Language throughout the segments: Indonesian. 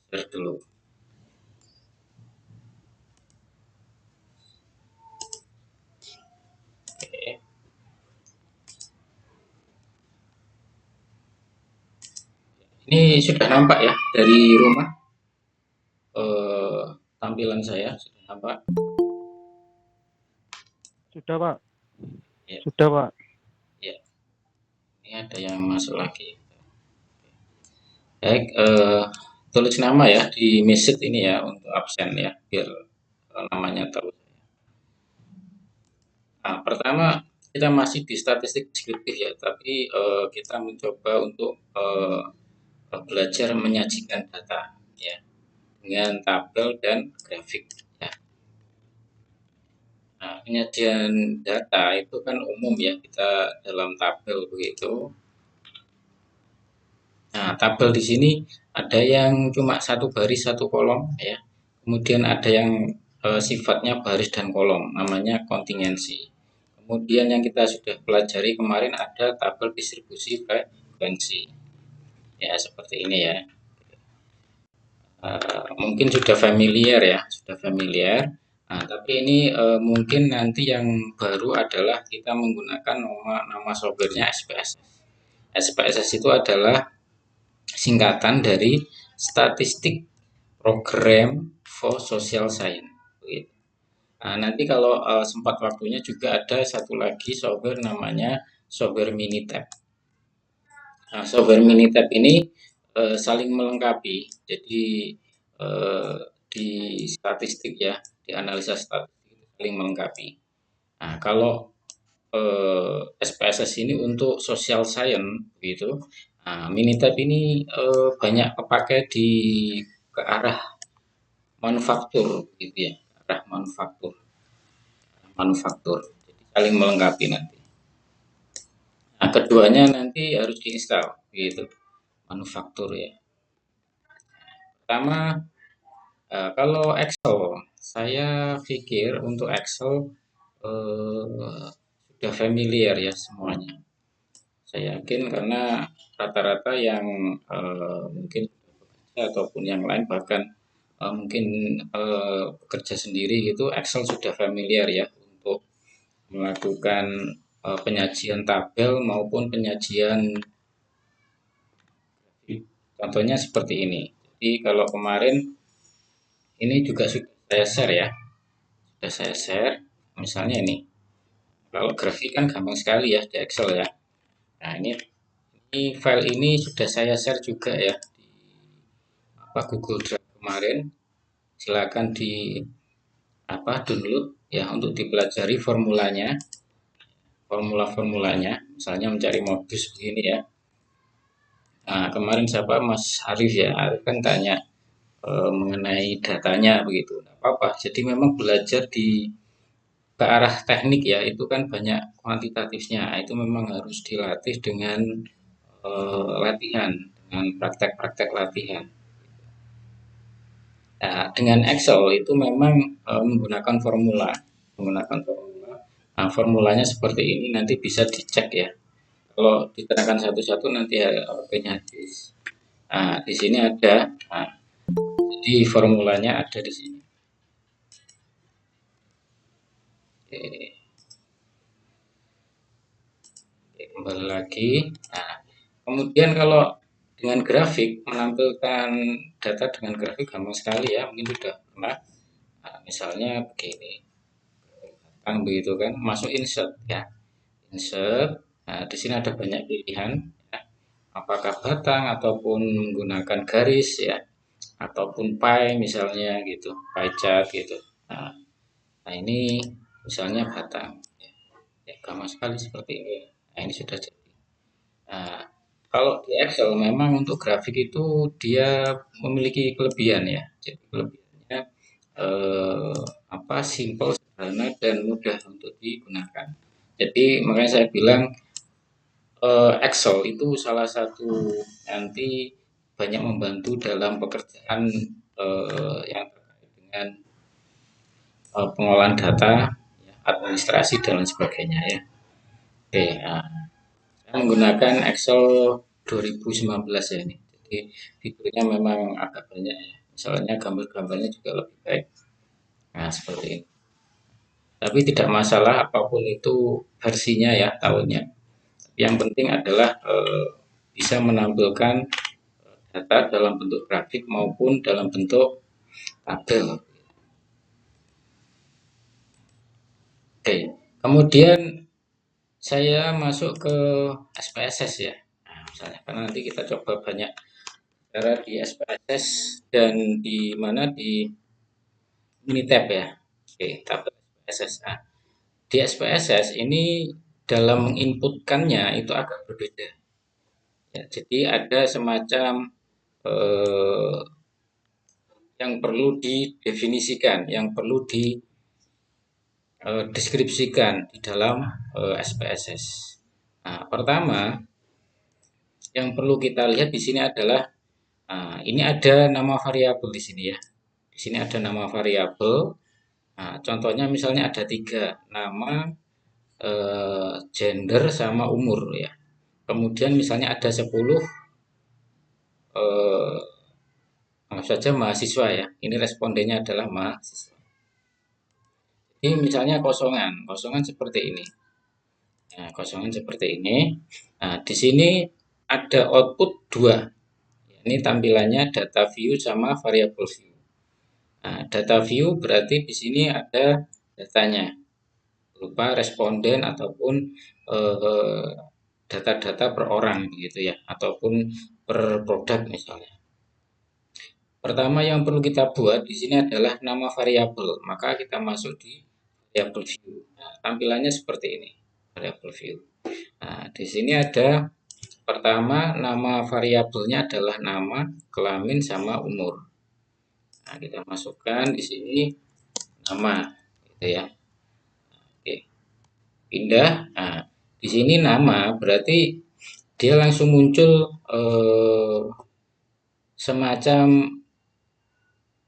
share dulu. Oke. Ini sudah nampak ya dari rumah, tampilan saya sudah nampak. Sudah, Pak. Ya, Sudah, Pak. ya. Ini ada yang masuk lagi. Baik, tulis nama ya di message ini ya untuk absen ya, biar namanya tahu. Nah, pertama kita masih di statistik deskriptif ya, tapi kita mencoba untuk belajar menyajikan data ya dengan tabel dan grafik ya. Nah, penyajian data itu kan umum ya, kita dalam tabel begitu. Nah, tabel di sini ada yang cuma satu baris satu kolom ya. Kemudian ada yang sifatnya baris dan kolom, namanya kontingensi. Kemudian yang kita sudah pelajari kemarin ada tabel distribusi frekuensi. Ya, seperti ini ya. Mungkin sudah familiar ya, sudah familiar. Nah, tapi ini mungkin nanti yang baru adalah kita menggunakan nama softwarenya SPSS. SPSS itu adalah singkatan dari Statistik Program for Social Science. Nah, nanti kalau sempat waktunya juga ada satu lagi software namanya software Minitab. Nah, software Minitab ini saling melengkapi. Jadi eh, di statistik ya, di analisa statistik saling melengkapi. Nah, kalau SPSS ini untuk social science gitu. Nah, Minitab ini banyak kepakai di ke arah manufaktur gitu ya, ke arah manufaktur. Jadi saling melengkapi nanti. Nah, keduanya nanti harus diinstal gitu, manufaktur ya. Pertama, kalau Excel, saya pikir untuk Excel sudah familiar ya semuanya. Saya yakin karena rata-rata yang mungkin bekerja ataupun yang lain bahkan mungkin bekerja sendiri gitu, Excel sudah familiar ya untuk melakukan penyajian tabel maupun penyajian. Contohnya seperti ini. Jadi kalau kemarin ini juga sudah saya share ya, sudah saya share. Misalnya ini, kalau grafik kan gampang sekali ya di Excel ya. Nah ini file ini sudah saya share juga ya di Google Drive kemarin. Silakan di download ya untuk dipelajari formulanya. Misalnya mencari modus begini ya. Nah, kemarin siapa Mas Arif ya, Arif kan tanya mengenai datanya begitu. Tidak apa-apa. Jadi memang belajar di ke arah teknik ya itu kan banyak kuantitatifnya. Itu memang harus dilatih dengan latihan, dengan praktek-praktek latihan. Nah, dengan Excel itu memang menggunakan formula. Nah, formulanya seperti ini nanti bisa dicek ya. Kalau diterangkan satu-satu nanti HP-nya habis. Nah, di sini ada. Nah, jadi formulanya ada di sini. Oke. Oke, kembali lagi. Nah, kemudian kalau dengan grafik menampilkan data dengan grafik gampang sekali ya, mungkin sudah pernah. Nah, misalnya begini, kan begitu kan, masuk insert ya, insert. Nah, di sini ada banyak pilihan, ya. Apakah batang ataupun menggunakan garis ya, ataupun pie misalnya gitu, pie chart gitu. Nah, ini misalnya batang, ya, gampang sekali seperti ini. Nah, ini sudah jadi. Nah, kalau di Excel memang untuk grafik itu dia memiliki kelebihan ya. Jadi kelebihannya simple, sederhana dan mudah untuk digunakan. Jadi makanya saya bilang Excel itu salah satu nanti banyak membantu dalam pekerjaan yang terkait dengan pengolahan data, ya, administrasi dan lain sebagainya ya. Oke, nah, saya menggunakan Excel 2019 ya ini. Jadi fiturnya memang agak banyak ya. Misalnya gambar-gambarnya juga lebih baik. Nah, seperti ini. Tapi tidak masalah apapun itu versinya ya tahunnya. Yang penting adalah bisa menampilkan data dalam bentuk grafik maupun dalam bentuk tabel. Oke, kemudian saya masuk ke SPSS ya. Nah, misalnya karena nanti kita coba banyak cara di SPSS dan di mana di Unitab ya. Oke, tabel SPSS. Nah, di SPSS ini dalam menginputkannya itu agak berbeda. Ya, jadi ada semacam eh, yang perlu didefinisikan, yang perlu dideskripsikan di dalam SPSS. Nah, pertama yang perlu kita lihat di sini adalah ini ada nama variabel di sini ya. Di sini ada nama variabel. Nah, contohnya misalnya ada tiga nama, gender sama umur ya. Kemudian misalnya ada 10 eh, anggap saja mahasiswa ya. Ini respondennya adalah mahasiswa. Ini misalnya kosongan, kosongan seperti ini. Nah, kosongan seperti ini. Nah, di sini ada output 2. Ini tampilannya data view sama variable view. Nah, data view berarti di sini ada datanya berupa responden ataupun eh, data-data per orang gitu ya, ataupun per produk misalnya. Pertama yang perlu kita buat di sini adalah nama variabel. Maka kita masuk di variable view. Nah, tampilannya seperti ini, variable view. Nah, di sini ada pertama nama variabelnya adalah nama, kelamin sama umur. Nah, kita masukkan di sini nama, gitu ya. Oke, pindah. Nah, di sini nama berarti dia langsung muncul semacam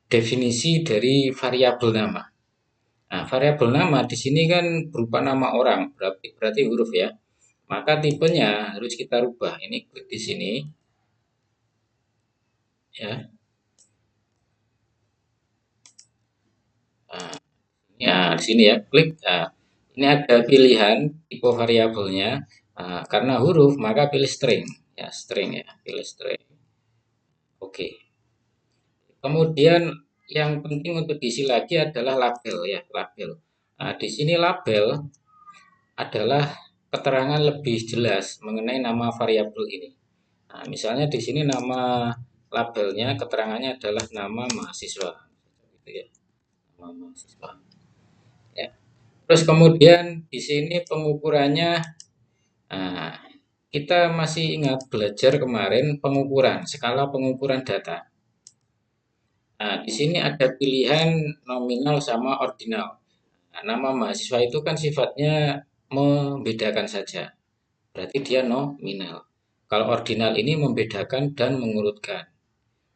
definisi dari variabel nama. Nah, variabel nama di sini kan berupa nama orang, berarti huruf ya. Maka tipenya harus kita rubah. Ini klik di sini, ya. Nah, ya di sini ya, klik. Nah, ini ada pilihan tipe variabelnya. Nah, karena huruf maka pilih string, ya string ya, pilih string. Oke. Kemudian yang penting untuk diisi lagi adalah label ya, label. Nah, di sini label adalah keterangan lebih jelas mengenai nama variabel ini. Nah, misalnya di sini nama labelnya keterangannya adalah nama mahasiswa, gitu ya, nama mahasiswa. Ya. Terus kemudian di sini pengukurannya, nah, kita masih ingat belajar kemarin pengukuran, skala pengukuran data. Nah, di sini ada pilihan nominal sama ordinal. Nah, nama mahasiswa itu kan sifatnya membedakan saja. Berarti dia nominal. Kalau ordinal ini membedakan dan mengurutkan.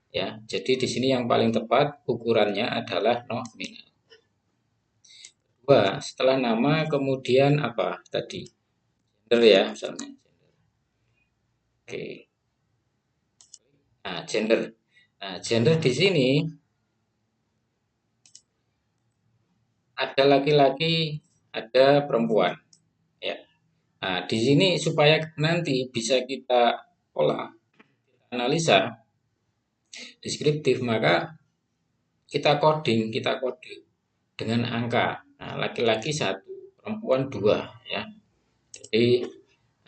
Ya, jadi di sini yang paling tepat ukurannya adalah nominal. Dua, setelah nama kemudian apa tadi? Gender ya, misalnya. Oke. Nah, gender. Nah, gender di sini ada laki-laki, ada perempuan, ya. Nah, di sini supaya nanti bisa kita olah, analisa deskriptif, maka kita kode dengan angka. Nah, laki-laki 1, perempuan 2, ya. Jadi,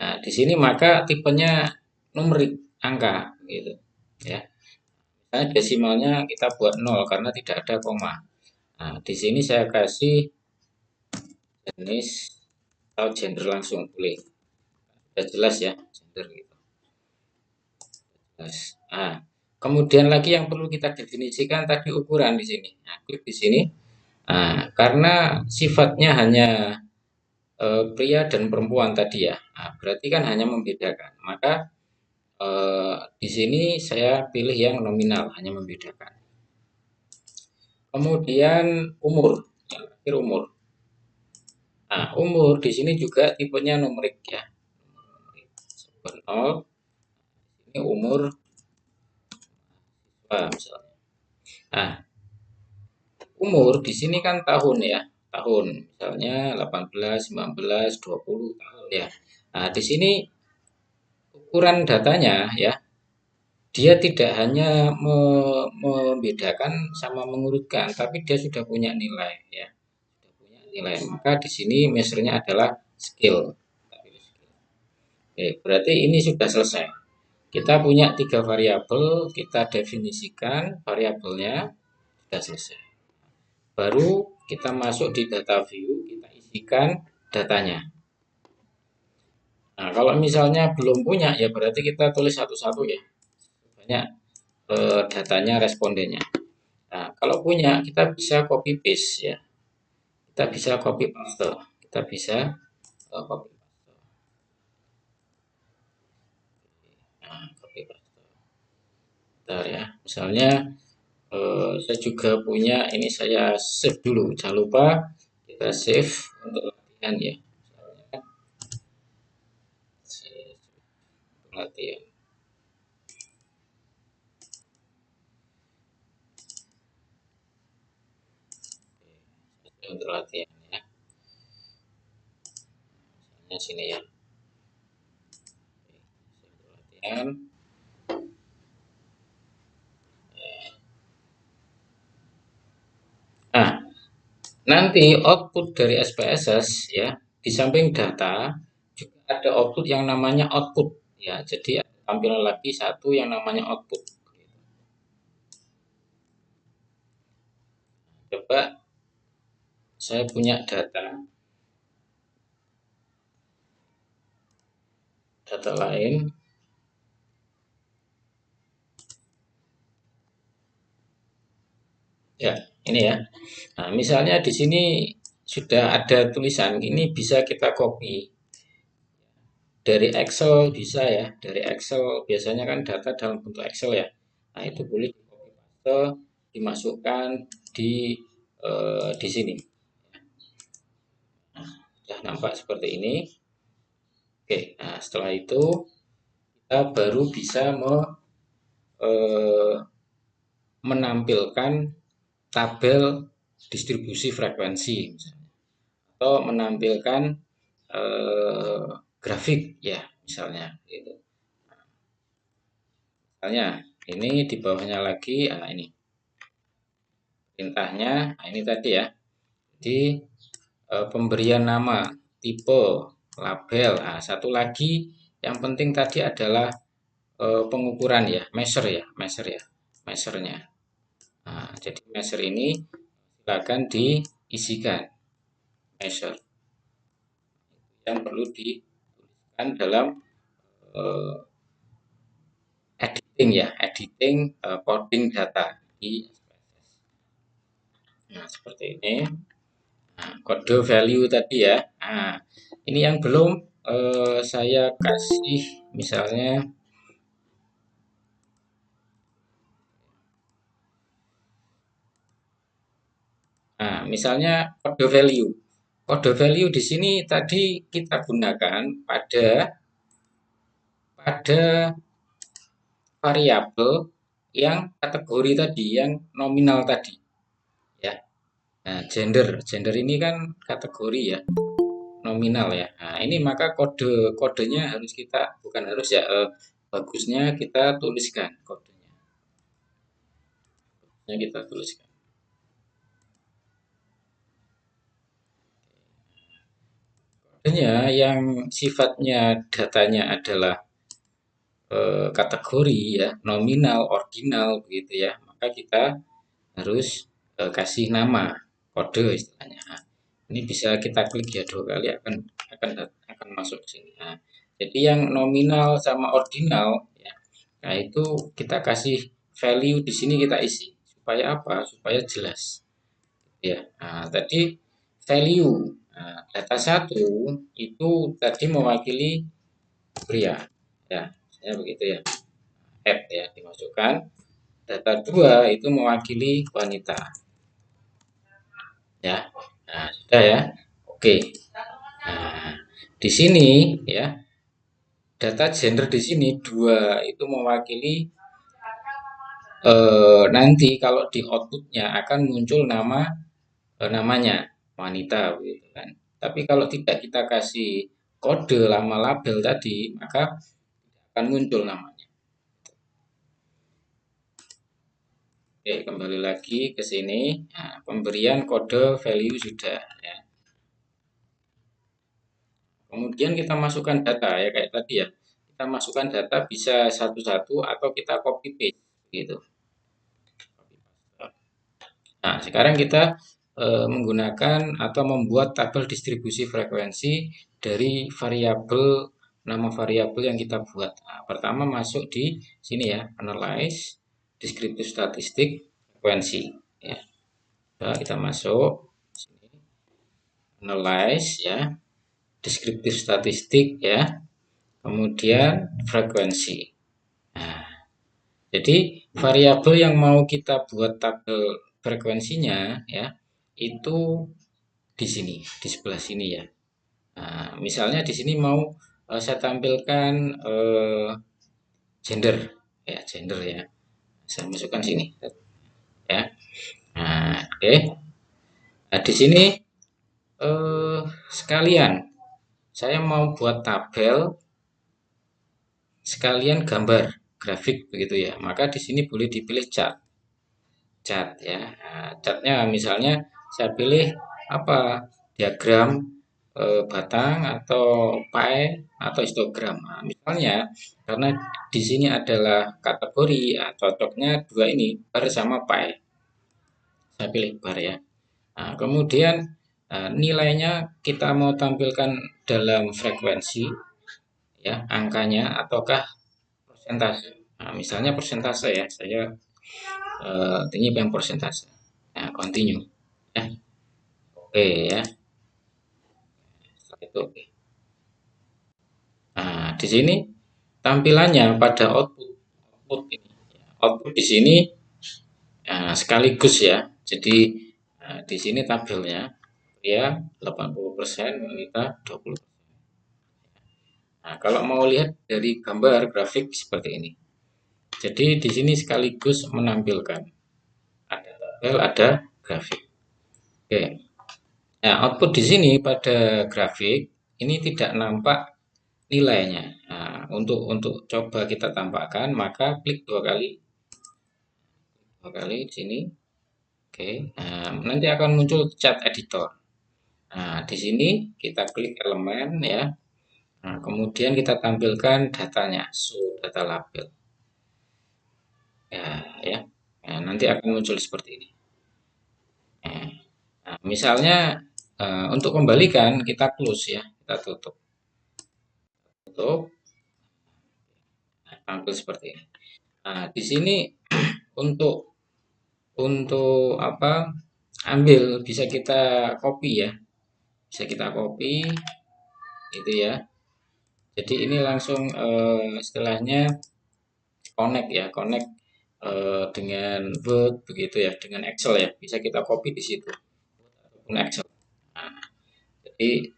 nah, di sini maka tipenya numerik angka gitu, ya. Nah, desimalnya kita buat 0 karena tidak ada koma. Nah, di sini saya kasih jenis atau gender langsung boleh. Sudah jelas ya gender gitu. Nah, kemudian lagi yang perlu kita definisikan tadi ukuran di sini. Nah, klik di sini. Nah, karena sifatnya hanya pria dan perempuan tadi ya. Nah, berarti kan hanya membedakan. Maka di sini saya pilih yang nominal, hanya membedakan. Kemudian umur, yang terakhir umur. Nah, umur di sini juga tipenya numerik ya. 0, ini umur misalnya. Nah, umur di sini kan tahun ya, tahun misalnya 18, 19, 20 tahun ya. Nah, di sini ukuran datanya ya, dia tidak hanya membedakan sama mengurutkan, tapi dia sudah punya nilai ya, sudah punya nilai. Maka di sini measure-nya adalah skill. Oke, berarti ini sudah selesai. Kita punya 3 variabel, kita definisikan variabelnya, sudah selesai. Baru kita masuk di data view, kita isikan datanya. Nah, kalau misalnya belum punya, ya berarti kita tulis satu-satu ya, banyak datanya, respondennya. Nah, kalau punya, kita bisa copy paste ya, kita bisa copy paste, kita bisa copy paste. Nah, copy paste. Bentar ya, misalnya saya juga punya, ini saya save dulu, jangan lupa kita save untuk latihan ya, misalnya save untuk latihan. Untuk latihan ya, misalnya sini ya, untuk latihan. Nah, nanti output dari SPSS ya, di samping data juga ada output yang namanya output ya. Jadi tampilan lagi satu yang namanya output. Coba saya punya data lain. Ya, ini ya. Nah, misalnya di sini sudah ada tulisan ini, bisa kita copy dari Excel, bisa ya, dari Excel biasanya kan data dalam bentuk Excel ya. Nah, itu boleh di copy paste, dimasukkan di sini. Nah, sudah nampak seperti ini. Oke, nah setelah itu kita baru bisa eh, menampilkan tabel distribusi frekuensi misalnya, atau menampilkan eh, grafik ya misalnya gitu. Misalnya ini di bawahnya lagi, ini perintahnya, ini tadi ya. Jadi pemberian nama, tipe, label. Nah, satu lagi yang penting tadi adalah pengukuran ya, measure ya, measurenya. Nah, jadi measure ini silakan diisikan measure yang perlu dituliskan dalam uh, editing ya, editing coding data di SPSS. Nah, seperti ini. Nah, kode value tadi ya. Nah, ini yang belum saya kasih misalnya. Nah, misalnya kode value. Kode value di sini tadi kita gunakan pada variabel yang kategori tadi, yang nominal tadi, ya. Nah, gender ini kan kategori ya, nominal ya. Nah, ini maka kodenya harus kita, bukan harus ya, bagusnya kita tuliskan kodenya. Kodenya kita tuliskan. Kodenya yang sifatnya datanya adalah kategori ya, nominal, ordinal begitu ya. Maka kita harus kasih nama, kode istilahnya. Nah, ini bisa kita klik ya 2 kali, akan masuk ke sini. Nah, jadi yang nominal sama ordinal ya, nah itu kita kasih value di sini, kita isi supaya apa? Supaya jelas ya. Nah, tadi value, nah, data 1 itu tadi mewakili pria ya, saya begitu ya, add ya, dimasukkan. Data 2 itu mewakili wanita ya. Nah, sudah ya. Oke. Nah, di sini ya, data gender di sini 2 itu mewakili nanti kalau di outputnya akan muncul namanya wanita gitu kan. Tapi kalau tidak kita kasih kode lama label tadi, maka akan muncul namanya. Oke, kembali lagi ke sini. Nah, pemberian kode value sudah ya. Kemudian kita masukkan data ya kayak tadi ya. Kita masukkan data bisa satu-satu atau kita copy paste gitu. Nah, sekarang kita menggunakan atau membuat tabel distribusi frekuensi dari variabel nama variabel yang kita buat. Nah, pertama masuk di sini ya, analyze deskriptif statistik frekuensi ya. Nah, kita masuk sini, analyze ya, deskriptif statistik ya, kemudian frekuensi. Nah, jadi variabel yang mau kita buat tabel frekuensinya ya itu di sini, di sebelah sini ya. Nah, misalnya di sini mau saya tampilkan gender ya, gender ya. Saya masukkan sini ya. Nah, oke. Okay. Nah, di sini sekalian saya mau buat tabel sekalian gambar grafik begitu ya. Maka di sini boleh dipilih chart. Chart ya. Nah, chartnya misalnya saya pilih apa? Diagram batang atau pie atau histogram. Nah, misalnya karena di sini adalah kategori, cocoknya dua ini bar sama pie. Saya pilih bar ya. Nah, kemudian nilainya kita mau tampilkan dalam frekuensi ya angkanya ataukah persentase. Nah, misalnya persentase ya, saya ini yang persentase. Nah, continue ya. Oke ya. Setelah itu oke. Nah, di sini tampilannya pada output ini. Output di sini sekaligus ya. Jadi di sini tabelnya ya 80%, wanita 20%. Nah, kalau mau lihat dari gambar grafik seperti ini. Jadi di sini sekaligus menampilkan ada tabel, ada grafik. Oke. Nah, output di sini pada grafik ini tidak nampak nilainya. Nah, untuk coba kita tampakkan, maka klik dua kali di sini. Oke. Nah, nanti akan muncul chart editor. Nah, di sini kita klik elemen ya. Nah, kemudian kita tampilkan datanya, show data label. Ya. Nah, nanti akan muncul seperti ini. Nah, misalnya untuk kembalikan kita close ya, kita tutup. Tutup. Nah, tampil seperti ini. Nah, di sini untuk apa? Ambil bisa kita copy ya. Bisa kita copy itu ya. Jadi ini langsung istilahnya connect ya, connect dengan Word begitu ya, dengan Excel ya. Bisa kita copy di situ ataupun Excel. Nah, jadi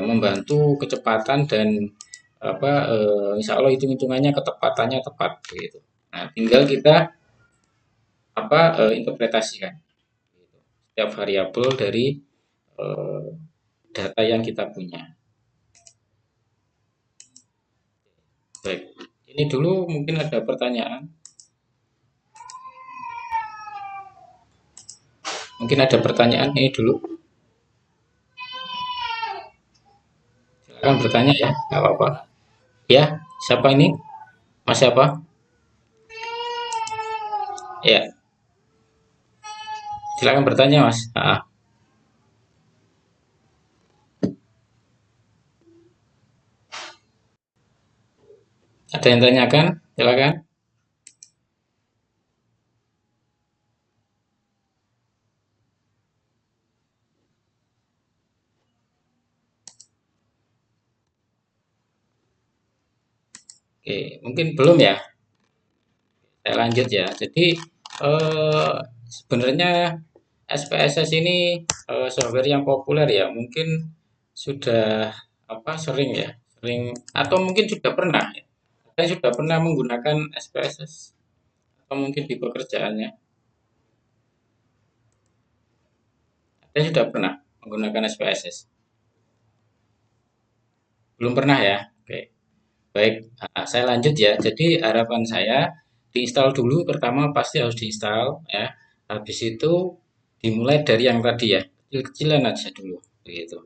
membantu kecepatan dan apa insya Allah hitung-hitungannya ketepatannya tepat begitu. Nah, tinggal kita apa interpretasikan gitu. Setiap variabel dari eh, data yang kita punya. Baik, ini dulu mungkin ada pertanyaan. Mungkin ada pertanyaan ini dulu. Silakan bertanya ya, nggak apa-apa. Ya, siapa ini? Mas siapa? Ya, silakan bertanya Mas. Ada yang tanyakan? Silakan. Oke, mungkin belum ya. Saya lanjut ya. Jadi sebenarnya SPSS ini software yang populer ya. Mungkin sudah apa sering ya, sering atau mungkin sudah pernah ya. Saya sudah pernah menggunakan SPSS atau mungkin di pekerjaannya. Saya sudah pernah menggunakan SPSS. Belum pernah ya? Oke. Baik, saya lanjut ya. Jadi harapan saya diinstal dulu, pertama pasti harus diinstal ya. Habis itu dimulai dari yang tadi ya, kecil-kecilan aja dulu begitu.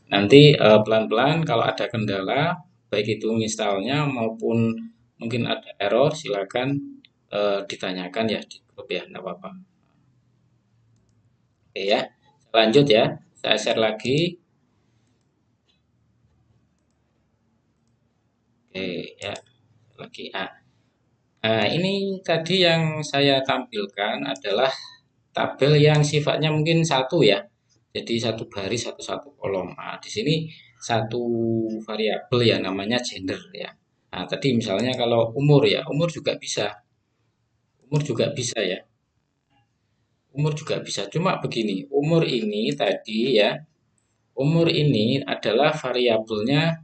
Nanti pelan-pelan kalau ada kendala, baik itu installnya maupun mungkin ada error, silakan ditanyakan ya di grup ya, enggak apa-apa. Oke ya, lanjut ya. Saya share lagi. Oke ya, lagi. Nah, ini tadi yang saya tampilkan adalah tabel yang sifatnya mungkin satu ya. Jadi satu baris satu kolom. Nah, di sini satu variabel ya namanya gender ya. Nah, tadi misalnya kalau umur ya, umur juga bisa ya, umur juga bisa. Cuma begini, umur ini tadi ya, umur ini adalah variabelnya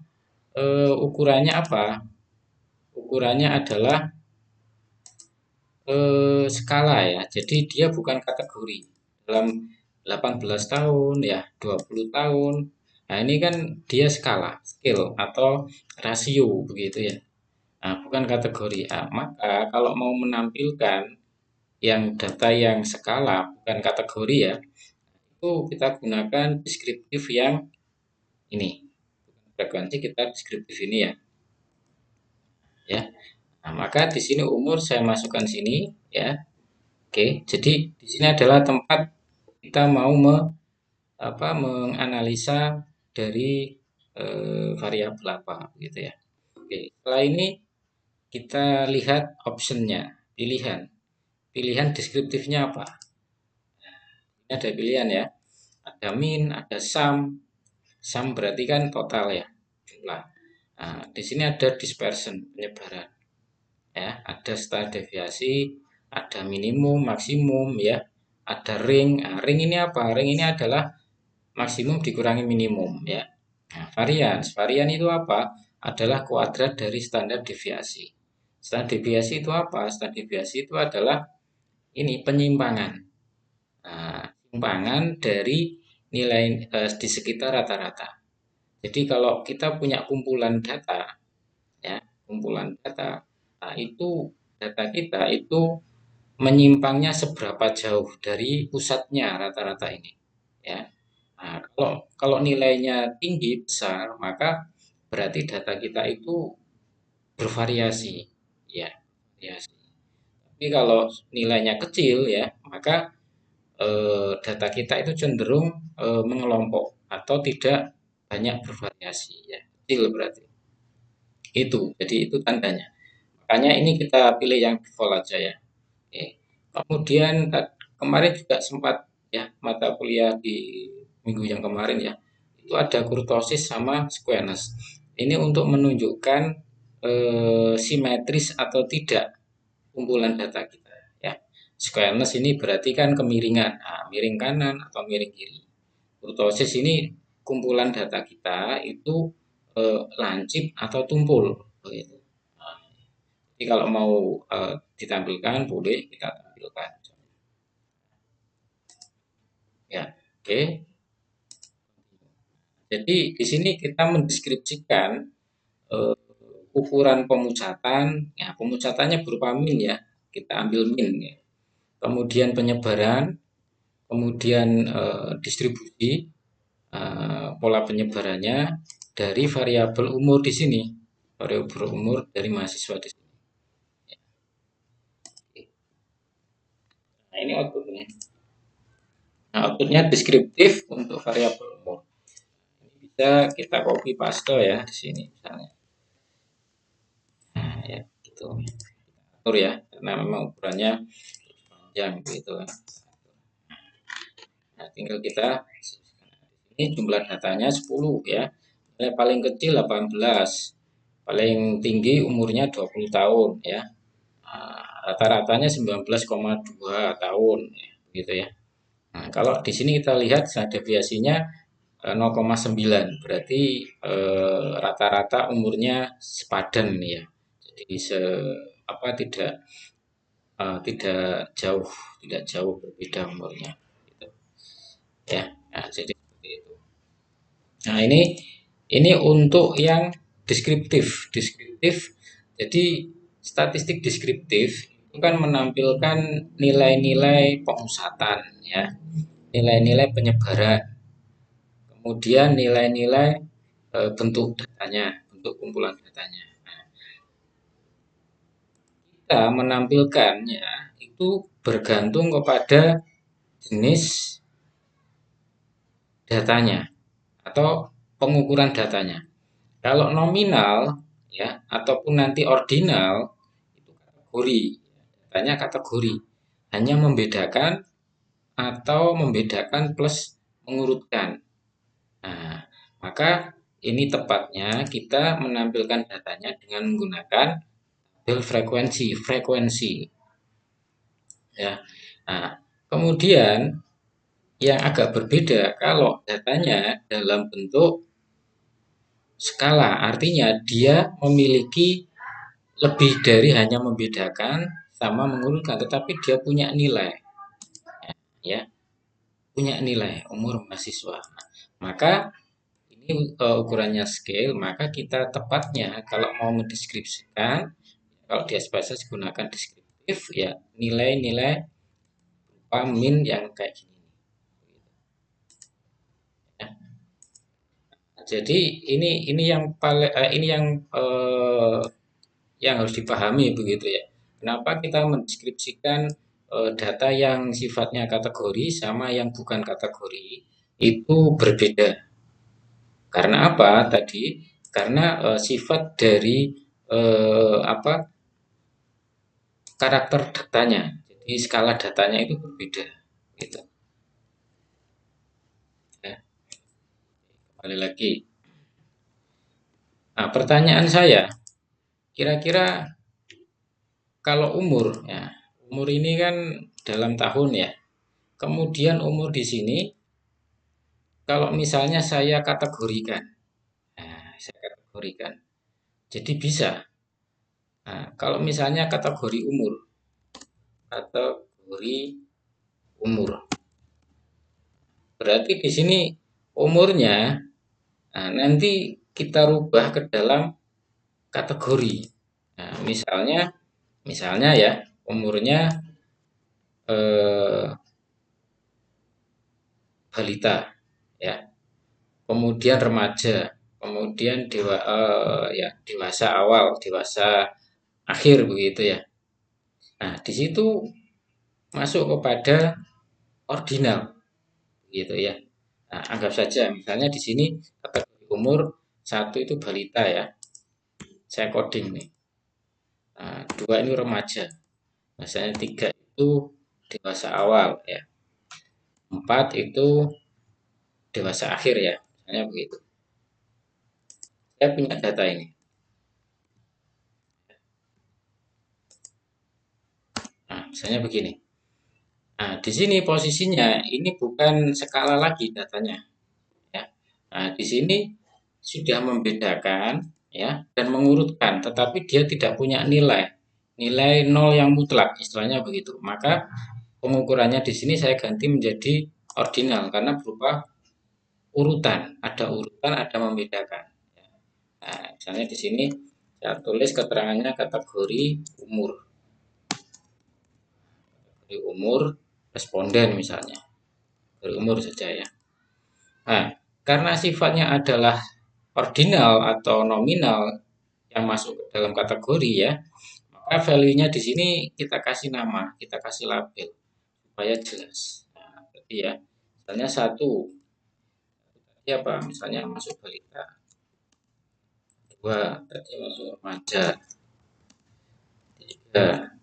ukurannya apa? Ukurannya adalah skala ya. Jadi dia bukan kategori. Dalam 18 tahun ya, 20 tahun. Nah, ini kan dia skala, scale atau rasio begitu ya. Nah, bukan kategori. Nah, maka kalau mau menampilkan yang data yang skala bukan kategori ya, itu kita gunakan deskriptif yang ini. Frekuensi kita deskriptif ini ya. Ya. Nah, maka di sini umur saya masukkan sini ya. Oke, jadi di sini adalah tempat kita mau menganalisa dari variabel apa gitu ya. Oke, setelah ini kita lihat optionnya, pilihan. Pilihan deskriptifnya apa? Ini ada pilihan ya. Ada min, ada sum. Sum berarti kan total ya, jumlah. Nah, di sini ada dispersion, penyebaran. Ya, ada standar deviasi, ada minimum, maksimum ya. Ada ring. Nah, ring ini apa? Ring ini adalah maksimum dikurangi minimum ya. Nah, varians. Varian itu apa? Adalah kuadrat dari standar deviasi. Standar deviasi itu apa? Standar deviasi itu adalah ini penyimpangan. Nah, penyimpangan dari nilai di sekitar rata-rata. Jadi kalau kita punya kumpulan data, ya, kumpulan data, nah itu data kita itu menyimpangnya seberapa jauh dari pusatnya rata-rata ini, ya. Nah, kalau nilainya tinggi besar, maka berarti data kita itu bervariasi, ya, variasi. Tapi kalau nilainya kecil, ya, maka data kita itu cenderung mengelompok atau tidak banyak bervariasi, ya, kecil berarti. Jadi itu tandanya. Makanya ini kita pilih yang default aja ya. Oke. Kemudian kemarin juga sempat ya mata kuliah di minggu yang kemarin ya. Itu ada kurtosis sama squamous. Ini untuk menunjukkan simetris atau tidak kumpulan data kita ya. Squamous ini berarti kan kemiringan, nah, miring kanan atau miring kiri. Kurtosis ini kumpulan data kita itu lancip atau tumpul begitu. Nah, jadi kalau mau ditampilkan boleh kita tampilkan. Ya, oke. Jadi di sini kita mendeskripsikan eh, ukuran pemucatan. Ya, pemucatannya berupa min ya. Kita ambil min ya. Kemudian penyebaran, kemudian distribusi pola penyebarannya dari variabel umur di sini. Variabel umur dari mahasiswa di sini. Nah, ini outputnya. Nah, outputnya deskriptif untuk variabel umur. Ini bisa kita copy paste ya di sini misalnya. Nah, ya gitu. Atur ya, karena memang ukurannya panjang gitu. Nah, tinggal kita ini jumlah datanya 10 ya. Yang paling kecil 18, paling tinggi umurnya 20 tahun ya. Nah, rata-ratanya 19,2 tahun ya, gitu ya. Nah, kalau di sini kita lihat deviasinya 0,9 berarti rata-rata umurnya sepadan ya. Jadi apa tidak tidak jauh berbeda umurnya, gitu. Ya. Nah, jadi seperti itu. Nah, ini untuk yang deskriptif. Jadi statistik deskriptif itu kan menampilkan nilai-nilai pengusatan, ya, nilai-nilai penyebaran, kemudian nilai-nilai bentuk datanya, bentuk kumpulan datanya. Nah, kita menampilkannya itu bergantung kepada jenis datanya atau pengukuran datanya. Kalau nominal, ya, ataupun nanti ordinal itu kategori, datanya kategori, hanya membedakan atau membedakan plus mengurutkan. Nah, maka ini tepatnya kita menampilkan datanya dengan menggunakan tabel frekuensi, ya. Nah, kemudian yang agak berbeda kalau datanya dalam bentuk skala, artinya dia memiliki lebih dari hanya membedakan sama mengurutkan, tetapi dia punya nilai, ya, punya nilai umur mahasiswa. Nah, maka ini ukurannya scale, maka kita tepatnya kalau mau mendeskripsikan, kalau di SPSS gunakan deskriptif, ya, nilai-nilai min yang kayak gini, ya. Jadi ini yang paling ini yang harus dipahami begitu, ya. Kenapa kita mendeskripsikan data yang sifatnya kategori sama yang bukan kategori itu berbeda. Karena apa tadi? Karena sifat dari apa, karakter datanya. Jadi skala datanya itu berbeda, gitu. Ya, kembali lagi. Nah, pertanyaan saya, kira-kira kalau umur, ya, umur ini kan dalam tahun, ya. Kemudian umur di sini, kalau misalnya saya kategorikan, jadi bisa. Nah, kalau misalnya kategori umur, berarti di sini umurnya, nah, nanti kita rubah ke dalam kategori. Nah, misalnya ya, umurnya eh, balita, ya, kemudian remaja, kemudian ya, dewasa awal, dewasa akhir begitu, ya. Nah, di situ masuk kepada ordinal, gitu, ya. Nah, anggap saja misalnya di sini kategori umur 1 itu balita, ya. Saya coding nih. Nah, 2 ini remaja. Misalnya 3 itu dewasa awal, ya. 4 itu dewasa akhir, ya. Misalnya begitu. Saya punya data ini. Nah, misalnya begini. Nah, di sini posisinya ini bukan skala lagi datanya, ya. Nah, di sini sudah membedakan, ya, dan mengurutkan, tetapi dia tidak punya nilai nol yang mutlak, istilahnya begitu. Maka pengukurannya di sini saya ganti menjadi ordinal karena berupa urutan, ada membedakan. Nah, misalnya di sini saya tulis keterangannya kategori umur, responden misalnya, kategori umur saja, ya. Nah, karena sifatnya adalah ordinal atau nominal yang masuk ke dalam kategori, ya, maka value-nya di sini kita kasih nama, kita kasih label supaya jelas. Nah, berarti, ya, misalnya 1, tadi apa? Misalnya masuk balita. 2, tadi masuk remaja. 3,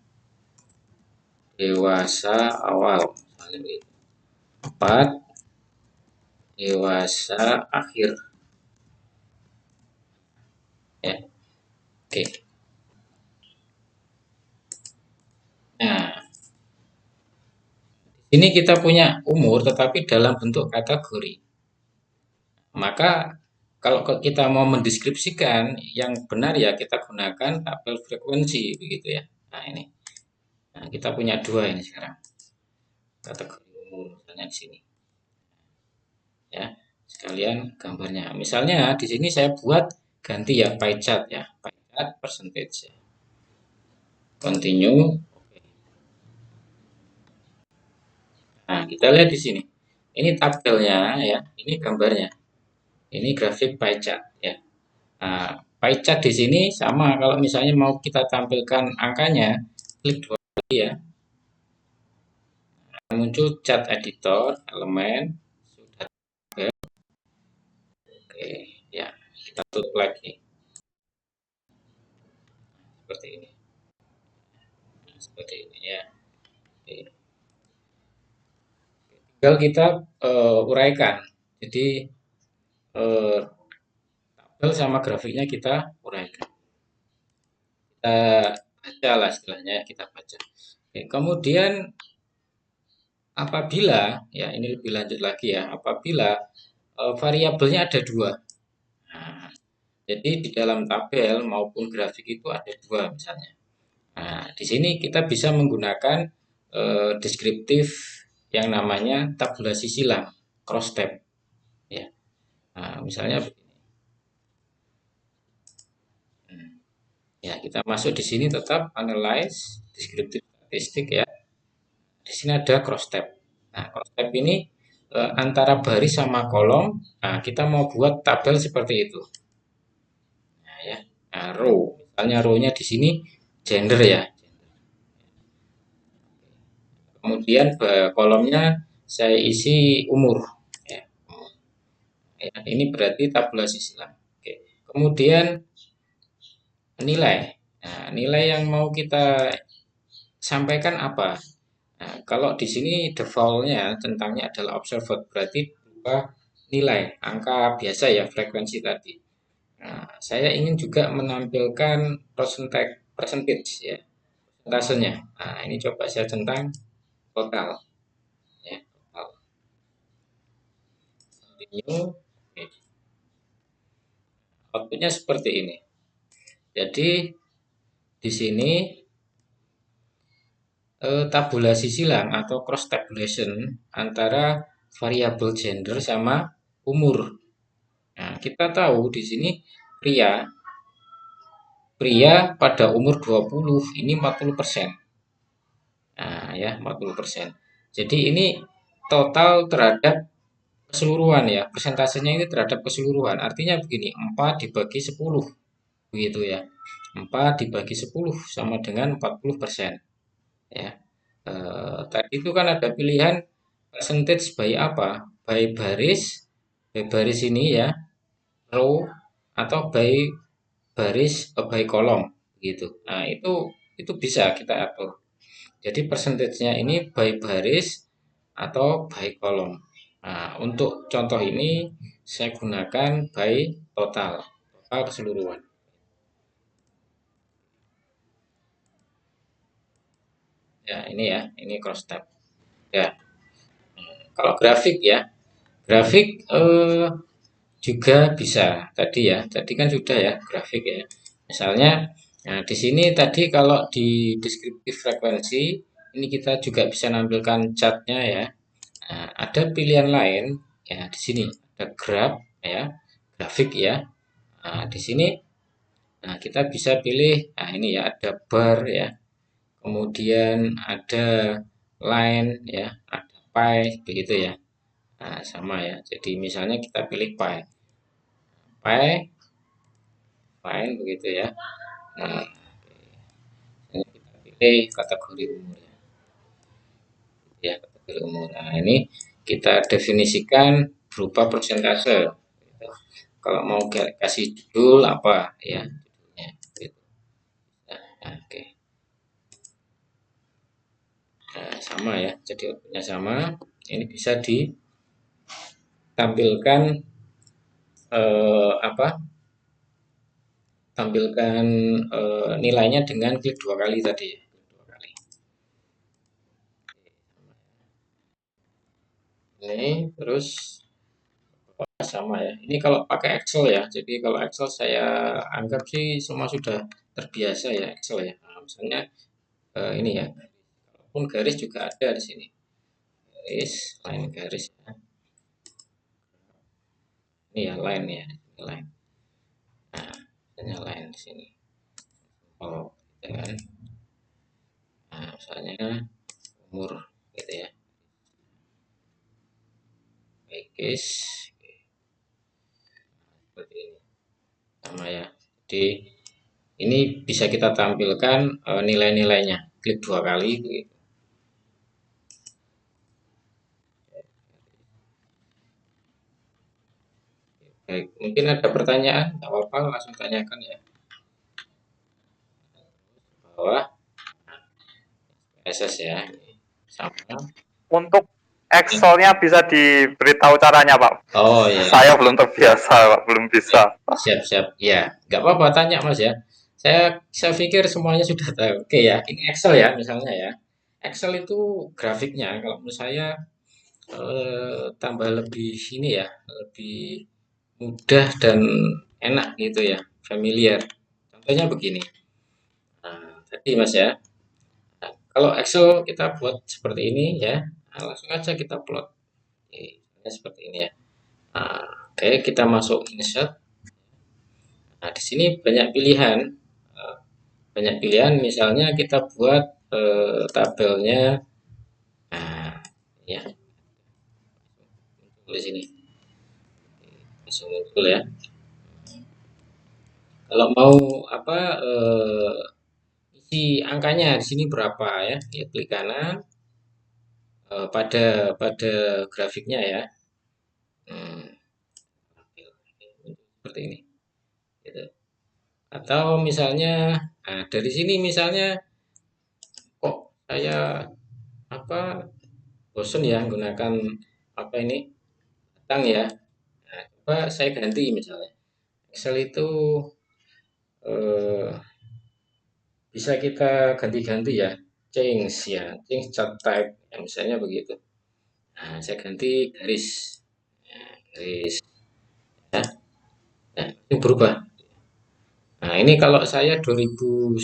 dewasa awal. Misalnya begitu. 4, dewasa akhir. Ya, oke. Nah, ini kita punya umur tetapi dalam bentuk kategori. Maka kalau kita mau mendeskripsikan yang benar, ya, kita gunakan tabel frekuensi begitu, ya. Nah, ini. Nah, kita punya dua ini sekarang kategori umur misalnya di sini ya, sekalian gambarnya. Misalnya di sini saya buat ganti ya pie chart ya, pie chart percentage ya. Continue. Nah, kita lihat di sini. Ini tabelnya ya, ini gambarnya. Ini grafik pie chart ya. Nah, pie chart di sini sama kalau misalnya mau kita tampilkan angkanya, klik dua kali ya. Muncul chart editor, elemen, sudah. Oke, ya, kita tutup lagi. Seperti ini. Seperti ini ya. Oke. Tinggal kita uraikan. Jadi tabel sama grafiknya kita uraikan. Kita baca lah istilahnya, kita baca. Oke, kemudian apabila ya ini lebih lanjut lagi ya, apabila variabelnya ada dua. Nah, jadi di dalam tabel maupun grafik itu ada dua misalnya. Nah, di sini kita bisa menggunakan deskriptif yang namanya tabulasi silang, cross tab ya. Nah, misalnya begini. Ya, kita masuk di sini tetap analyze deskriptif statistik ya. Di sini ada cross tab. Nah, cross tab ini antara baris sama kolom. Nah, kita mau buat tabel seperti itu. Nah, ya. Nah, row. Misalnya row-nya di sini gender ya. Kemudian kolomnya saya isi umur. Ya. Ya, ini berarti tabulasi silang. Oke. Kemudian nilai. Nah, nilai yang mau kita sampaikan apa? Nah, kalau di sini defaultnya centangnya adalah observed, berarti berupa nilai, angka biasa ya, frekuensi tadi. Nah, saya ingin juga menampilkan percentage ya, persentasenya. Nah, ini coba saya centang total ya, total. Continue. Oke. Outputnya seperti ini. Jadi di sini tabulasi silang atau cross tabulation antara variabel gender sama umur. Nah, kita tahu di sini pria pria pada umur 20 ini 40%. Nah, ya 40%. Jadi ini total terhadap keseluruhan ya, persentasenya ini terhadap keseluruhan. Artinya begini, 4 dibagi 10 begitu ya. 4 dibagi 10 sama dengan 40%. Ya. Tadi itu kan ada pilihan percentage by apa? By baris ini ya, row atau by kolom gitu. Nah, itu bisa kita atur. Jadi persentasenya ini by baris atau by kolom. Nah, untuk contoh ini saya gunakan by total, total keseluruhan. Ya, ini cross tab. Ya. Kalau grafik ya, grafik juga bisa tadi ya. Tadi kan sudah ya grafik ya. Misalnya, nah di sini tadi kalau di deskriptif frekuensi ini kita juga bisa nampilkan chartnya ya. Nah, ada pilihan lain ya di sini ada graph ya, grafik ya. Nah, di sini nah kita bisa pilih nah ini ya ada bar ya. Kemudian ada line ya, ada pie begitu ya. Nah, sama ya. Jadi misalnya kita pilih pie. Pie fine begitu ya. Nah, ini kita pilih kategori umur ya. Ya, kategori umur. Nah, ini kita definisikan berupa persentase. Gitu. Kalau mau kasih judul apa ya judulnya gitu. Nah, oke. Nah, sama ya. Jadi outputnya sama. Ini bisa ditampilkan apa? Tampilkan nilainya dengan klik dua kali tadi. Dua kali. Ini terus sama ya. Ini kalau pakai Excel ya. Jadi kalau Excel saya anggap sih semua sudah terbiasa ya Excel ya. Nah, misalnya ini ya. ataupun garis juga ada di sini. Garis, line garis ya. Ini ya line ya, line. Nah, hanya line di sini. Oh, dengan misalnya umur gitu ya. Baik guys, seperti ini sama ya. Jadi ini bisa kita tampilkan nilai-nilainya. Klik 2 kali gitu. Baik, mungkin ada pertanyaan, nggak apa-apa langsung tanyakan ya. Bawah SS ya, sama. Untuk Excelnya bisa diberitahu caranya, Pak. Oh ya, Saya belum terbiasa, Pak. Belum bisa. siap-siap. Ya, nggak apa-apa tanya Mas ya. Saya pikir semuanya sudah tahu. Oke ya, ini Excel ya misalnya ya. Excel itu grafiknya kalau menurut saya tambah lebih ini ya, lebih mudah dan enak gitu ya, familiar. Contohnya begini. Nah, tadi Mas ya. Nah, kalau Excel kita buat seperti ini ya, nah, langsung aja kita plot. Oke, seperti ini ya. Nah, oke, kita masuk insert. Nah, di sini banyak pilihan. Banyak pilihan, misalnya kita buat tabelnya. Nah, ya, di sini. Langsung muncul ya. Kalau mau apa isi angkanya di sini berapa ya? Ya klik kanan pada grafiknya ya. Hmm, seperti ini. Gitu. Atau misalnya, nah dari sini misalnya kok saya apa bosen ya menggunakan apa ini tang ya. Nah, coba saya ganti misalnya. Excel itu eh, bisa kita ganti-ganti ya. Change ya, change chart type ya, misalnya begitu. Nah, saya ganti garis. Nah, garis ya. Nah, ini berubah. Nah, ini kalau saya 2019